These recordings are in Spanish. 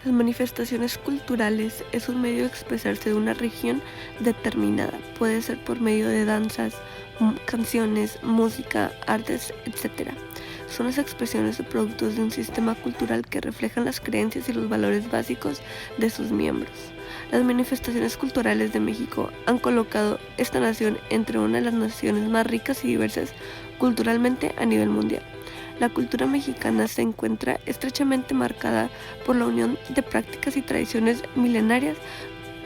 Las manifestaciones culturales es un medio de expresarse de una región determinada. Puede ser por medio de danzas, canciones, música, artes, etc. Son las expresiones o productos de un sistema cultural que reflejan las creencias y los valores básicos de sus miembros. Las manifestaciones culturales de México han colocado esta nación entre una de las naciones más ricas y diversas culturalmente a nivel mundial. La cultura mexicana se encuentra estrechamente marcada por la unión de prácticas y tradiciones milenarias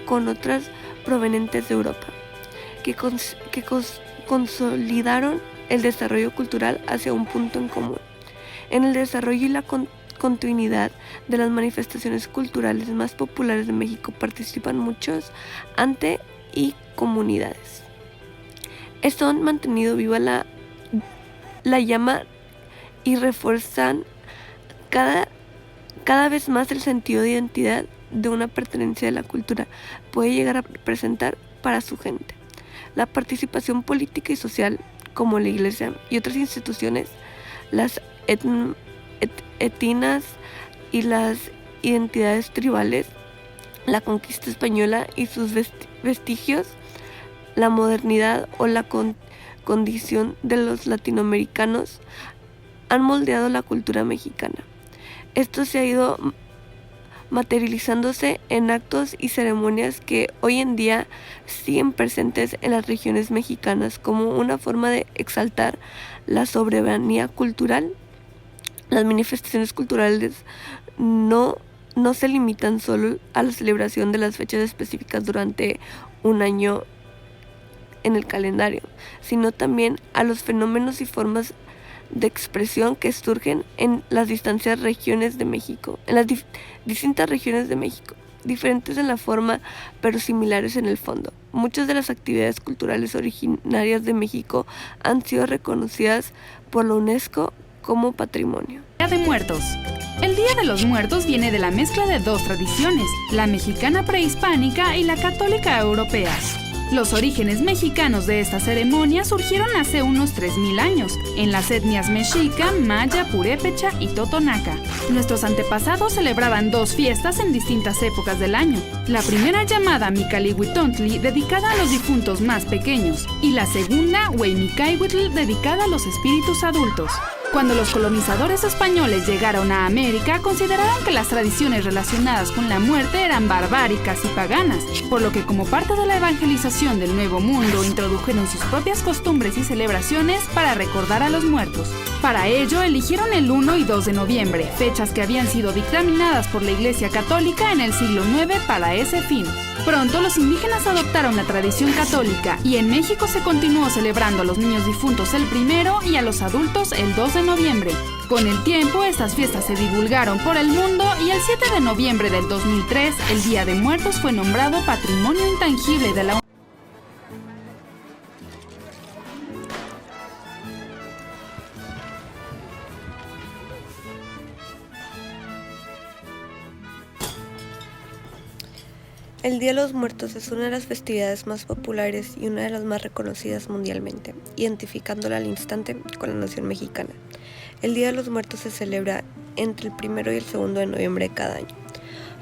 con otras provenientes de Europa, que consolidaron el desarrollo cultural hacia un punto en común. En el desarrollo y la continuidad de las manifestaciones culturales más populares de México participan muchos ante y comunidades. Esto han mantenido viva la llama y refuerzan cada vez más el sentido de identidad de una pertenencia de la cultura puede llegar a representar para su gente. La participación política y social, como la Iglesia y otras instituciones, las etnias y las identidades tribales, la conquista española y sus vestigios, la modernidad o la condición de los latinoamericanos han moldeado la cultura mexicana. Esto se ha ido materializándose en actos y ceremonias que hoy en día siguen presentes en las regiones mexicanas como una forma de exaltar la soberanía cultural. Las manifestaciones culturales no se limitan solo a la celebración de las fechas específicas durante un año en el calendario, sino también a los fenómenos y formas de expresión que surgen en las distintas regiones de México, diferentes en la forma pero similares en el fondo. Muchas de las actividades culturales originarias de México han sido reconocidas por la UNESCO como patrimonio. Día de Muertos. El Día de los Muertos viene de la mezcla de dos tradiciones, la mexicana prehispánica y la católica europea. Los orígenes mexicanos de esta ceremonia surgieron hace unos 3000 años, en las etnias mexica, maya, purépecha y totonaca. Nuestros antepasados celebraban dos fiestas en distintas épocas del año. La primera llamada Micalihuitontli, dedicada a los difuntos más pequeños, y la segunda Hueymicahuitl, dedicada a los espíritus adultos. Cuando los colonizadores españoles llegaron a América, consideraron que las tradiciones relacionadas con la muerte eran barbáricas y paganas, por lo que como parte de la evangelización del Nuevo Mundo introdujeron sus propias costumbres y celebraciones para recordar a los muertos. Para ello, eligieron el 1 y 2 de noviembre, fechas que habían sido dictaminadas por la Iglesia Católica en el siglo IX para ese fin. Pronto los indígenas adoptaron la tradición católica y en México se continuó celebrando a los niños difuntos el 1 y a los adultos el 2 de noviembre. Con el tiempo, estas fiestas se divulgaron por el mundo y el 7 de noviembre del 2003, el Día de Muertos fue nombrado Patrimonio Intangible de la El Día de los Muertos es una de las festividades más populares y una de las más reconocidas mundialmente, identificándola al instante con la nación mexicana. El Día de los Muertos se celebra entre el 1 y el 2 de noviembre de cada año.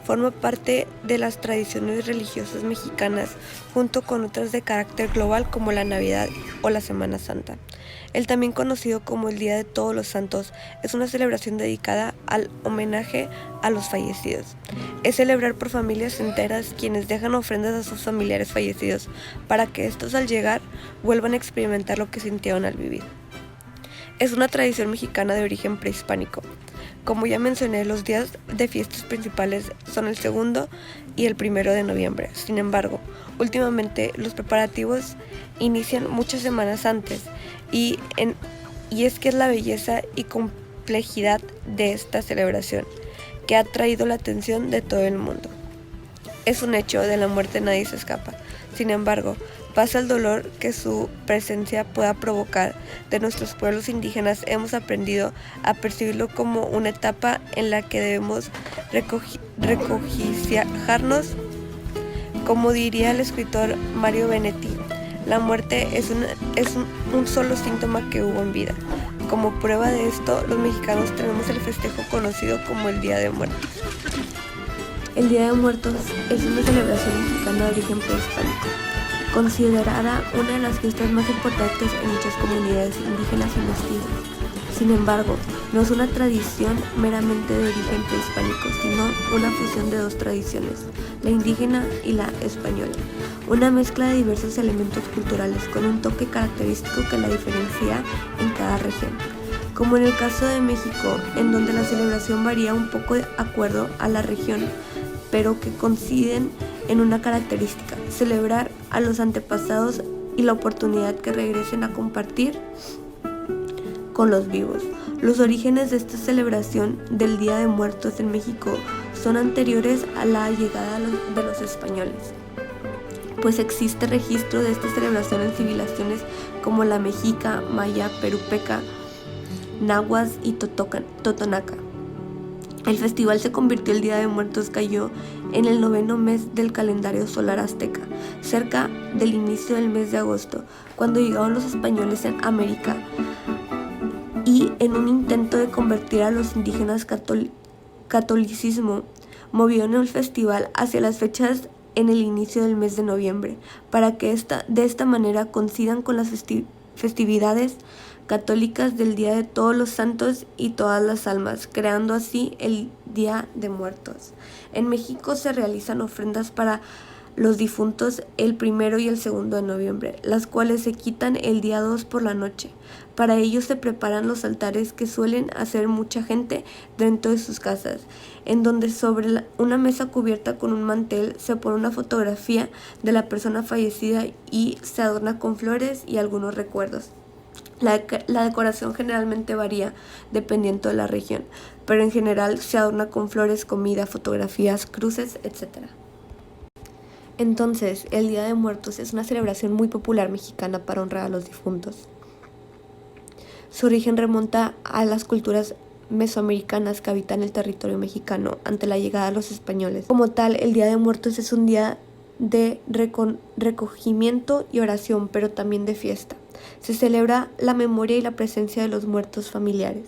Forma parte de las tradiciones religiosas mexicanas junto con otras de carácter global como la Navidad o la Semana Santa. El también conocido como el Día de Todos los Santos es una celebración dedicada al homenaje a los fallecidos. Es celebrar por familias enteras quienes dejan ofrendas a sus familiares fallecidos para que estos al llegar vuelvan a experimentar lo que sintieron al vivir. Es una tradición mexicana de origen prehispánico. Como ya mencioné, los días de fiestas principales son el 2 y el 1 de noviembre. Sin embargo, últimamente los preparativos inician muchas semanas antes y es que es la belleza y complejidad de esta celebración que ha atraído la atención de todo el mundo. Es un hecho, de la muerte nadie se escapa. Sin embargo, pasa el dolor que su presencia pueda provocar. De nuestros pueblos indígenas hemos aprendido a percibirlo como una etapa en la que debemos regocijarnos. Como diría el escritor Mario Benetti, la muerte es un solo síntoma que hubo en vida. Como prueba de esto, los mexicanos tenemos el festejo conocido como el Día de Muertos. El Día de Muertos es una celebración mexicana de origen prehispánico, considerada una de las fiestas más importantes en muchas comunidades indígenas y mestizas. Sin embargo, no es una tradición meramente de origen prehispánico, sino una fusión de dos tradiciones, la indígena y la española. Una mezcla de diversos elementos culturales con un toque característico que la diferencia en cada región. Como en el caso de México, en donde la celebración varía un poco de acuerdo a la región, pero que coinciden en una característica: celebrar a los antepasados y la oportunidad que regresen a compartir con los vivos. Los orígenes de esta celebración del Día de Muertos en México son anteriores a la llegada de los españoles, pues existe registro de esta celebración en civilizaciones como la mexica, maya, perupeca, nahuas y totonaca. El festival se convirtió, el Día de Muertos cayó en el 9º mes del calendario solar azteca, cerca del inicio del mes de agosto, cuando llegaron los españoles en América, y en un intento de convertir a los indígenas catolicismo, movieron el festival hacia las fechas en el inicio del mes de noviembre, para que de esta manera coincidan con las festividades católicas del Día de Todos los Santos y Todas las Almas, creando así el Día de Muertos. En México se realizan ofrendas para los difuntos el 1 y el 2 de noviembre, las cuales se quitan el día 2 por la noche. Para ello se preparan los altares, que suelen hacer mucha gente dentro de sus casas, en donde sobre una mesa cubierta con un mantel se pone una fotografía de la persona fallecida y se adorna con flores y algunos recuerdos. La decoración generalmente varía dependiendo de la región, pero en general se adorna con flores, comida, fotografías, cruces, etc. Entonces, el Día de Muertos es una celebración muy popular mexicana para honrar a los difuntos. Su origen remonta a las culturas mesoamericanas que habitan el territorio mexicano ante la llegada de los españoles. Como tal, el Día de Muertos es un día de recogimiento y oración, pero también de fiesta. Se celebra la memoria y la presencia de los muertos familiares,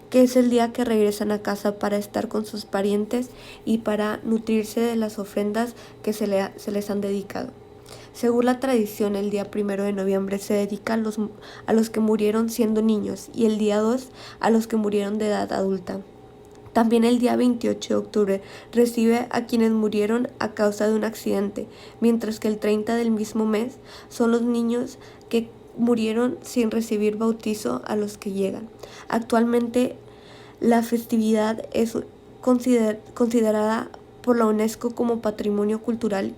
que es el día que regresan a casa para estar con sus parientes y para nutrirse de las ofrendas que se les han dedicado. Según la tradición, el día 1 de noviembre se dedica a los que murieron siendo niños, y el día 2 a los que murieron de edad adulta. También el día 28 de octubre recibe a quienes murieron a causa de un accidente, mientras que el 30 del mismo mes son los niños que murieron sin recibir bautizo a los que llegan. Actualmente la festividad es considerada por la UNESCO como Patrimonio Cultural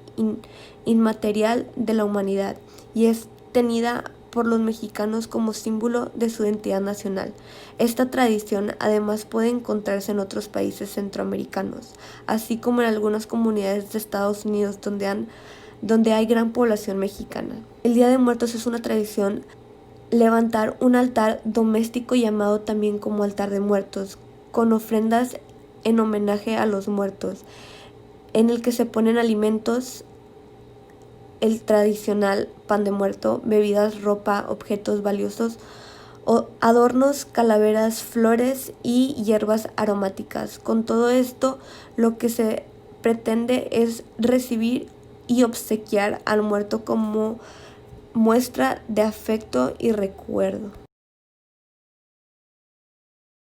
Inmaterial de la Humanidad, y es tenida por los mexicanos como símbolo de su identidad nacional. Esta tradición además puede encontrarse en otros países centroamericanos, así como en algunas comunidades de Estados Unidos donde hay gran población mexicana. El Día de Muertos es una tradición levantar un altar doméstico, llamado también como altar de muertos, con ofrendas en homenaje a los muertos, en el que se ponen alimentos, el tradicional pan de muerto, bebidas, ropa, objetos valiosos, adornos, calaveras, flores y hierbas aromáticas. Con todo esto, lo que se pretende es recibir y obsequiar al muerto como muestra de afecto y recuerdo.